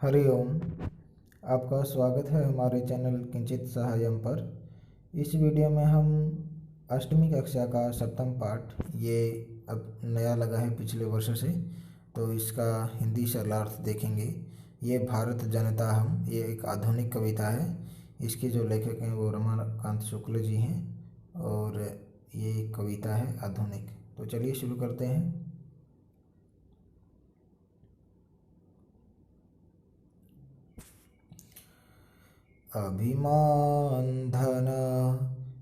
हरि ओम। आपका स्वागत है हमारे चैनल किंचित सहायम पर। इस वीडियो में हम अष्टमी कक्षा का सप्तम पाठ, ये अब नया लगा है पिछले वर्ष से, तो इसका हिंदी सरलार्थ देखेंगे। ये भारत जनता हम, ये एक आधुनिक कविता है। इसके जो लेखक हैं वो रमाकांत शुक्ल जी हैं और ये कविता है आधुनिक। तो चलिए शुरू करते हैं। अभिमान धन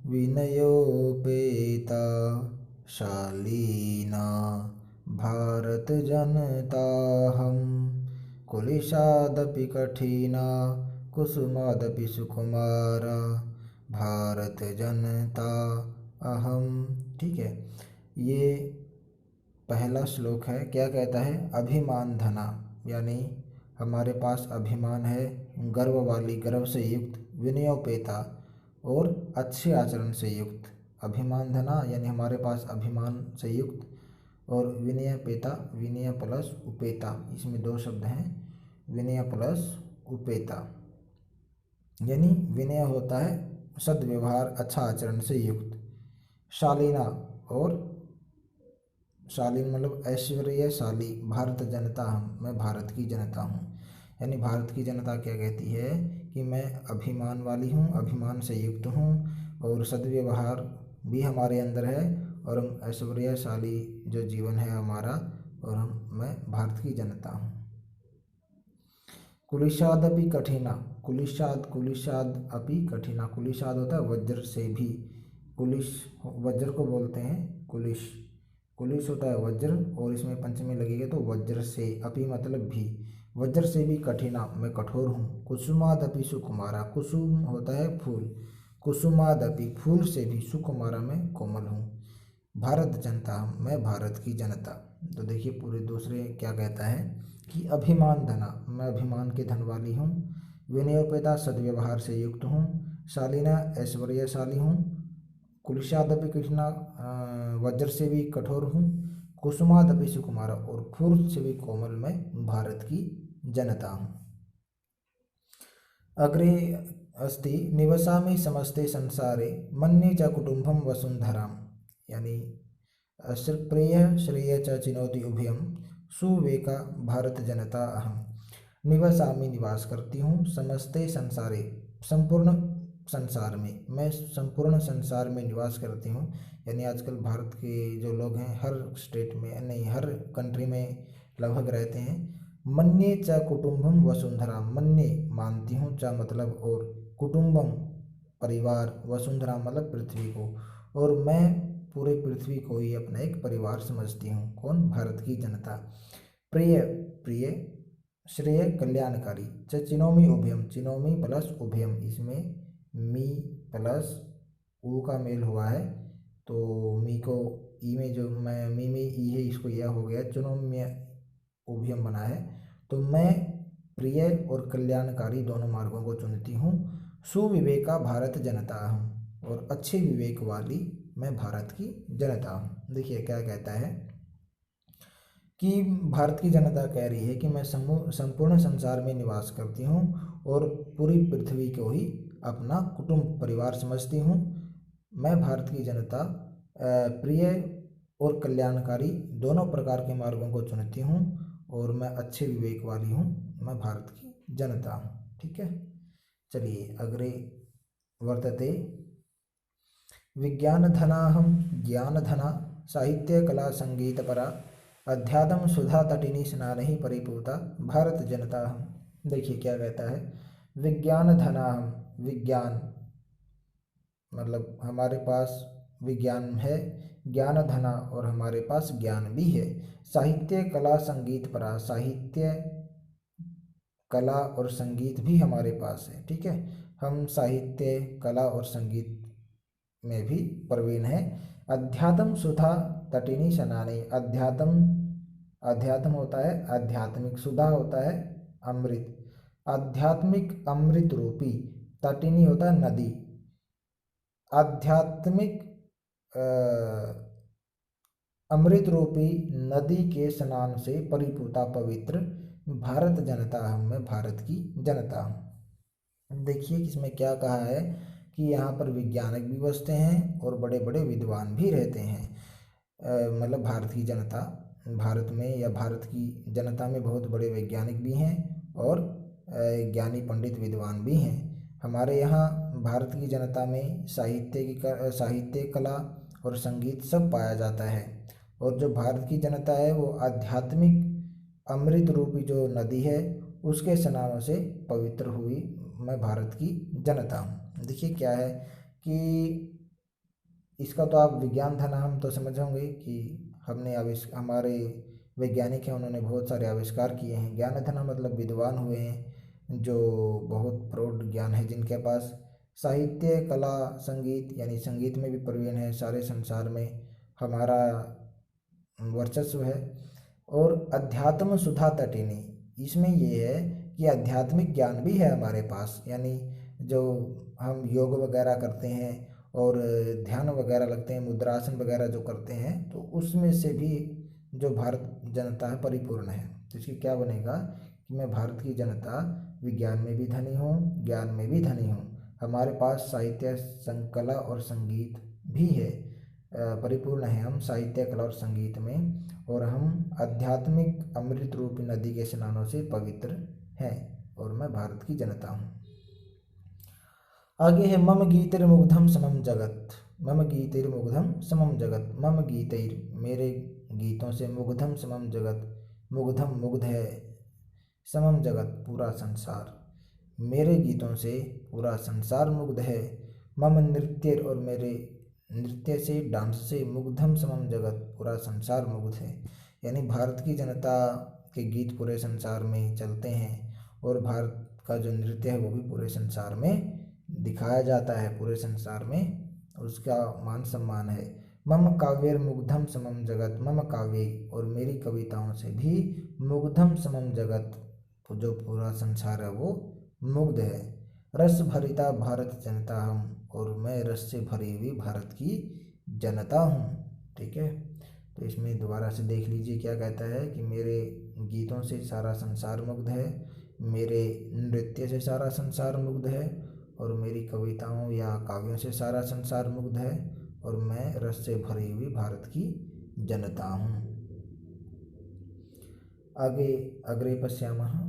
विनयोपेता शालीना भारत जनता हम, कुलिशादपि कठिना कुसुमादपि सुकुमारा भारत जनता अहम। ठीक है, ये पहला श्लोक है। क्या कहता है? अभिमान धना, यानी हमारे पास अभिमान है, गर्व वाली, गर्व से युक्त, विनयोपेता और अच्छे आचरण से युक्त। अभिमान धना यानी हमारे पास अभिमान से युक्त, और विनयपेता, विनय प्लस उपेता, इसमें दो शब्द हैं, विनय प्लस उपेता, यानी विनय होता है सद्व्यवहार, अच्छा आचरण से युक्त। शालीना, और शालीन मतलब ऐश्वर्यशाली, भारत जनता हम, मैं भारत की जनता हूँ। यानी भारत की जनता क्या कहती है कि मैं अभिमान वाली हूँ, अभिमान से युक्त हूँ, और सद्व्यवहार भी हमारे अंदर है, और हम ऐश्वर्यशाली जो जीवन है हमारा, और मैं भारत की जनता हूँ। कुलिशादपि कठिना, कुलिशाद, कुलिशाद अपि कठिना, कुलिशाद होता है वज्र से भी, कुलिश वज्र को बोलते हैं कुलिश, कुलिश होता है वज्र, और इसमें पंचमी लगेगी तो वज्र से, अपि मतलब भी, वज्र से भी कठिना, मैं कठोर हूँ। कुसुमादपि सुकुमारा, कुसुम होता है फूल, कुसुमादपि फूल से भी, सुकुमारा मैं कोमल हूँ। भारत जनता हम, मैं भारत की जनता। तो देखिए पूरे दूसरे क्या कहता है कि अभिमान धना, मैं अभिमान के धन वाली हूँ, विनयोपेता सद्व्यवहार से युक्त हूँ, शालीना ऐश्वर्यशाली हूँ, कुलिशादपि कृष्णा वज्र से भी कठोर हूँ, कुसुमादपि सुकुमारा, और फूल से भी कोमल मैं भारत की जनता हूँ। अग्रे अस्ति निवसामि समस्ते संसारे मन्ये च कुटुम्बं वसुंधराम, यानी प्रिय श्रेय च चिनोति उभयम सुविवेका भारत जनता अहम। निवसामि निवास करती हूँ, समस्ते संसारे संपूर्ण संसार में, मैं संपूर्ण संसार में निवास करती हूँ। यानी आजकल भारत के जो लोग हैं हर स्टेट में, नहीं हर कंट्री में लगभग रहते हैं। मन्ये च कुटुम्बम वसुंधरा, मन्ये मानती हूँ, च मतलब और, कुटुम्बम परिवार, वसुंधरा मतलब पृथ्वी को, और मैं पूरे पृथ्वी को ही अपना एक परिवार समझती हूँ। कौन? भारत की जनता। प्रिय, प्रिय, श्रेय कल्याणकारी, च चिनोमी उभयम, चिनोमी प्लस उभयम, इसमें मी प्लस ऊ का मेल हुआ है, तो मी को ई में, जो मैं मी में ई है इसको यह हो गया, चिनोम्य उभयम बना है। तो मैं प्रिय और कल्याणकारी दोनों मार्गों को चुनती हूँ। सुविवेका भारत जनता हूँ, और अच्छे विवेक वाली मैं भारत की जनता हूँ। देखिए क्या कहता है कि भारत की जनता कह रही है कि मैं संपूर्ण संसार में निवास करती हूँ, और पूरी पृथ्वी को ही अपना कुटुंब परिवार समझती हूँ। मैं भारत की जनता प्रिय और कल्याणकारी दोनों प्रकार के मार्गों को चुनती हूँ, और मैं अच्छे विवेक वाली हूँ, मैं भारत की जनता हूँ। ठीक है, चलिए अग्रे वर्तते। विज्ञानधनाहं ज्ञानधना साहित्य कला संगीत परा अध्यात्म सुधा तटिनी स्नानहि परिपूता भारत जनता हम। देखिए क्या कहता है, विज्ञान धनाहम, विज्ञान मतलब हमारे पास विज्ञान है, ज्ञान धना और हमारे पास ज्ञान भी है, साहित्य कला संगीत परा, साहित्य कला और संगीत भी हमारे पास है। ठीक है, हम साहित्य कला और संगीत में भी प्रवीण है। अध्यात्म सुधा तटिनी स्नाने, अध्यात्म, अध्यात्म होता है आध्यात्मिक, सुधा होता है अमृत, आध्यात्मिक अमृत रूपी, तटिनी होता है नदी, आध्यात्मिक अमृत रूपी नदी के स्नान से परिपूता पवित्र भारत जनता हूँ, मैं भारत की जनता हूँ। देखिए कि इसमें क्या कहा है कि यहाँ पर वैज्ञानिक भी बसते हैं और बड़े बड़े विद्वान भी रहते हैं। मतलब भारत की जनता, भारत में या भारत की जनता में बहुत बड़े वैज्ञानिक भी हैं और ज्ञानी पंडित विद्वान भी हैं। हमारे यहाँ भारत की जनता में साहित्य, कला और संगीत सब पाया जाता है। और जो भारत की जनता है वो आध्यात्मिक अमृत रूपी जो नदी है उसके स्नानों से पवित्र हुई मैं भारत की जनता हूँ। देखिए क्या है कि इसका तो आप विज्ञान था ना, हम तो समझ होंगे कि हमारे वैज्ञानिक हैं, उन्होंने बहुत सारे आविष्कार किए हैं। ज्ञान धना मतलब विद्वान हुए हैं जो बहुत प्रौढ़ ज्ञान है, जिनके पास साहित्य, कला, संगीत यानी संगीत में भी प्रवीण है, सारे संसार में हमारा वर्चस्व है। और अध्यात्म सुधा तटिनी, इसमें ये है कि आध्यात्मिक ज्ञान भी है हमारे पास, यानी जो हम योग वगैरह करते हैं और ध्यान वगैरह लगते हैं, मुद्रासन वगैरह जो करते हैं, तो उसमें से भी जो भारत जनता है परिपूर्ण है। तो इसकी क्या बनेगा कि मैं भारत की जनता विज्ञान में भी धनी हूँ, ज्ञान में भी धनी हूँ। हमारे पास साहित्य, कला और संगीत भी है, परिपूर्ण है हम साहित्य, कला और संगीत में। और हम आध्यात्मिक अमृत रूपी नदी के स्नानों से पवित्र हैं और मैं भारत की जनता हूँ। आगे है मम गीतिर्मुग्धम समम जगत, मम गीतिर्मुग्धम समम जगत, मम गीतिर मेरे गीतों से, मुग्धम समम जगत मुग्धम मुग्ध है, समम जगत पूरा संसार, मेरे गीतों से पूरा संसार मुग्ध है। मम नृत्य और मेरे नृत्य से, डांस से, मुग्धम समम जगत पूरा संसार मुग्ध है। यानी भारत की जनता के गीत पूरे संसार में चलते हैं और भारत का जो नृत्य है वो भी पूरे संसार में दिखाया जाता है, पूरे संसार में उसका मान सम्मान है। मम काव्यर मुग्धम समम जगत, मम काव्य और मेरी कविताओं से भी मुग्धम समम जगत जो पूरा संसार है वो मुग्ध है। रस भरिता भारत जनता हम, और मैं रस से भरी हुई भारत की जनता हूँ। ठीक है, तो इसमें दोबारा से देख लीजिए क्या कहता है कि मेरे गीतों से सारा संसार मुग्ध है, मेरे नृत्य से सारा संसार मुग्ध है, और मेरी कविताओं या काव्यों से सारा संसार मुग्ध है, और मैं रस से भरी हुई भारत की जनता हूँ। आगे अग्रे पश्यामः।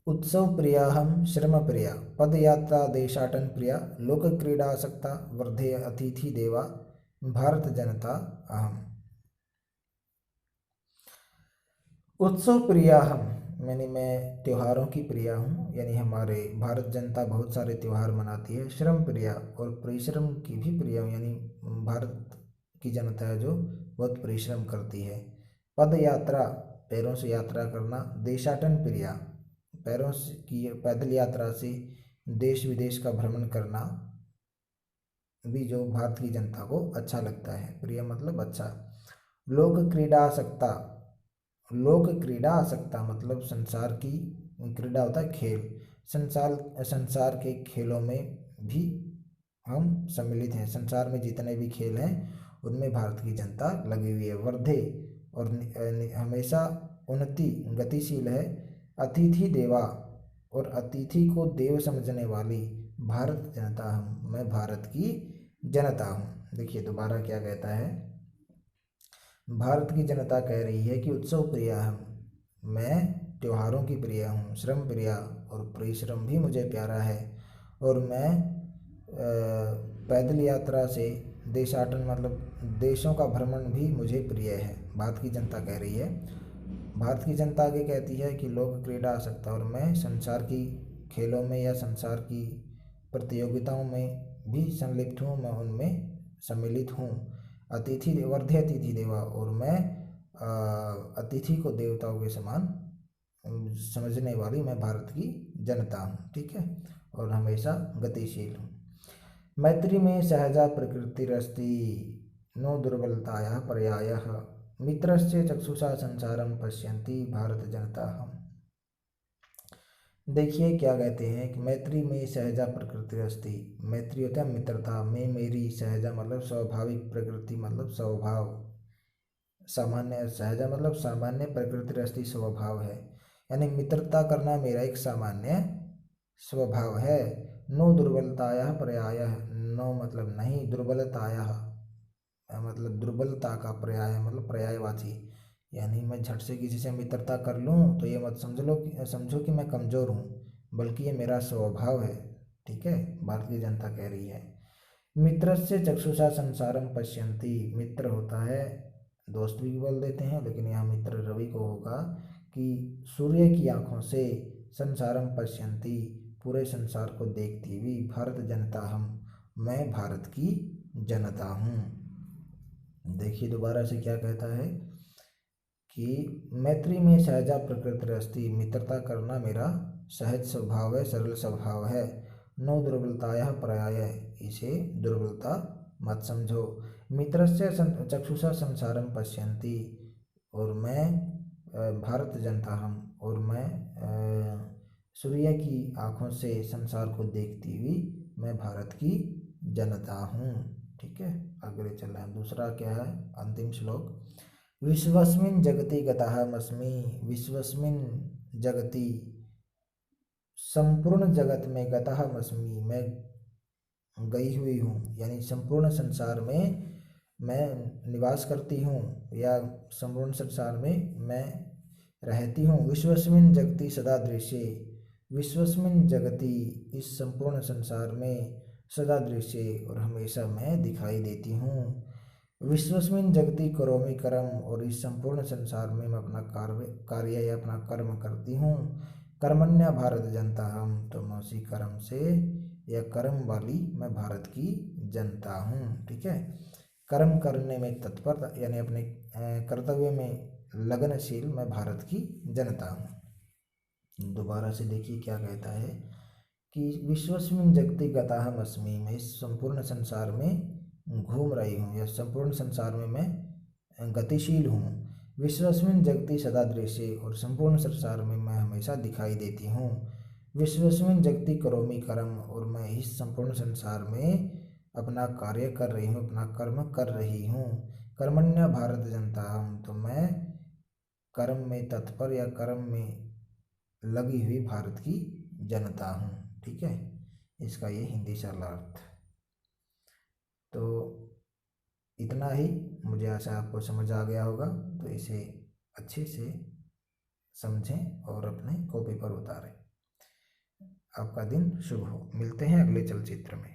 उत्सव प्रियाहम श्रम प्रिया, पदयात्रा देशाटन प्रिया, लोक क्रीडासक्ता वर्धेय अतिथि देवा, भारत जनता अहम। उत्सव प्रिया हम, यानी मैं त्योहारों की प्रिया हूँ, यानी हमारे भारत जनता बहुत सारे त्यौहार मनाती है। श्रम प्रिया और परिश्रम की भी प्रिया हूँ, यानी भारत की जनता है जो बहुत परिश्रम करती है। पद यात्रा पैरों से यात्रा करना, देशाटन प्रिया पैरों से की पैदल यात्रा से देश विदेश का भ्रमण करना भी जो भारत की जनता को अच्छा लगता है। प्रिय मतलब अच्छा। लोक क्रीडासक्ता, लोक क्रीडा आसक्ता मतलब संसार की क्रीडा होता है खेल, संसार के खेलों में भी हम सम्मिलित हैं। संसार में जितने भी खेल हैं उनमें भारत की जनता लगी हुई है। वर्धे और हमेशा उन्नति गतिशील है। अतिथि देवा और अतिथि को देव समझने वाली भारत जनता हूँ, मैं भारत की जनता हूँ। देखिए दोबारा क्या कहता है, भारत की जनता कह रही है कि उत्सव प्रिया हम, मैं त्योहारों की प्रिय हूँ, श्रम प्रिया और परिश्रम भी मुझे प्यारा है, और मैं पैदल यात्रा से देशाटन मतलब देशों का भ्रमण भी मुझे प्रिय है। भारत की जनता कह रही है। भारत की जनता आगे कहती है कि लोक क्रीड़ा आ सकता, और मैं संसार की खेलों में या संसार की प्रतियोगिताओं में भी संलिप्त हूँ, मैं उनमें सम्मिलित हूँ। अतिथि वर्धे अतिथि देवा, और मैं अतिथि को देवताओं के समान समझने वाली मैं भारत की जनता हूँ। ठीक है, और हमेशा गतिशील हूँ। मैत्री में सहजा प्रकृतिरस्ति, नो दुर्बलताया पर्यायः, मित्रस्य चक्षुषा संसारम पश्यन्ति भारत जनता हम। देखिए क्या कहते हैं कि मैत्री में सहजा प्रकृति अस्ति, मैत्री होता है मित्रता में, मेरी सहजा मतलब स्वाभाविक, प्रकृति मतलब स्वभाव, सामान्य सहजा मतलब सामान्य प्रकृति रस्ती स्वभाव है, यानी मित्रता करना मेरा एक सामान्य स्वभाव है। नो दुर्बलताया पर्याय, नो मतलब नहीं, दुर्बलताया मतलब दुर्बलता का पर्याय मतलब पर्यायवाची, यानी मैं झट से किसी से मित्रता कर लूँ तो ये मत समझो कि मैं कमज़ोर हूँ, बल्कि ये मेरा स्वभाव है। ठीक है, भारतीय जनता कह रही है। मित्रस्य चक्षुषा संसारम पश्यन्ति, मित्र होता है, दोस्त भी बोल देते हैं, लेकिन यहाँ मित्र रवि को होगा कि सूर्य की आंखों से संसारम पश्यन्ति, पूरे संसार को देखती हुई, भारत जनता हम, मैं भारत की जनता हूँ। देखिए दोबारा से क्या कहता है कि मैत्री में सहजा प्रकृति रस्ती, मित्रता करना मेरा सहज स्वभाव है, सरल स्वभाव है। नो दुर्बलताया पर्याय, इसे दुर्बलता मत समझो। मित्रस्य चक्षुषा संसारम पश्यन्ति, और मैं भारत जनता हम, और मैं सूर्य की आँखों से संसार को देखती हुई मैं भारत की जनता हूँ। ठीक है, आगे चल रहे हैं। दूसरा क्या है, अंतिम श्लोक, विश्वस्मिन् जगति गतहमस्मि, विश्वस्मिन् जगति संपूर्ण जगत में गतहमस्मि, मैं गई हुई हूँ, यानी संपूर्ण संसार में मैं निवास करती हूँ, या संपूर्ण संसार में मैं रहती हूँ। विश्वस्मिन् जगति सदा दृश्ये, विश्वस्मिन् जगति इस संपूर्ण संसार में, सदा दृश्ये और हमेशा मैं दिखाई देती हूँ। विश्वस्मिन् जगति करोमि कर्म, और इस संपूर्ण संसार में मैं अपना कार्य या अपना कर्म करती हूँ। कर्मण्य भारत जनता हम, तो मैं उसी कर्म से या कर्म वाली मैं भारत की जनता हूँ। ठीक है, कर्म करने में तत्पर, यानी अपने कर्तव्य में लगनशील मैं भारत की जनता हूँ। दोबारा से देखिए क्या कहता है कि विश्वस्मिन् जगति गताहम अस्मि, मैं इस संपूर्ण संसार में घूम रही हूँ, या संपूर्ण संसार में मैं गतिशील हूँ। विश्वस्मिन् जगति सदा दृश्ये, और संपूर्ण संसार में मैं हमेशा दिखाई देती हूँ। विश्वस्मिन् जगति करोमि कर्म, और मैं इस संपूर्ण संसार में अपना कार्य कर रही हूँ, अपना कर्म कर रही हूँ। कर्मण्य भारत जनता हम, तो मैं कर्म में तत्पर या कर्म में लगी हुई भारत की जनता हूँ। ठीक है, इसका ये हिंदी सरल अर्थ। तो इतना ही, मुझे आशा आपको समझ आ गया होगा, तो इसे अच्छे से समझें और अपने कॉपी पर उतारें। आपका दिन शुभ हो। मिलते हैं अगले चलचित्र में।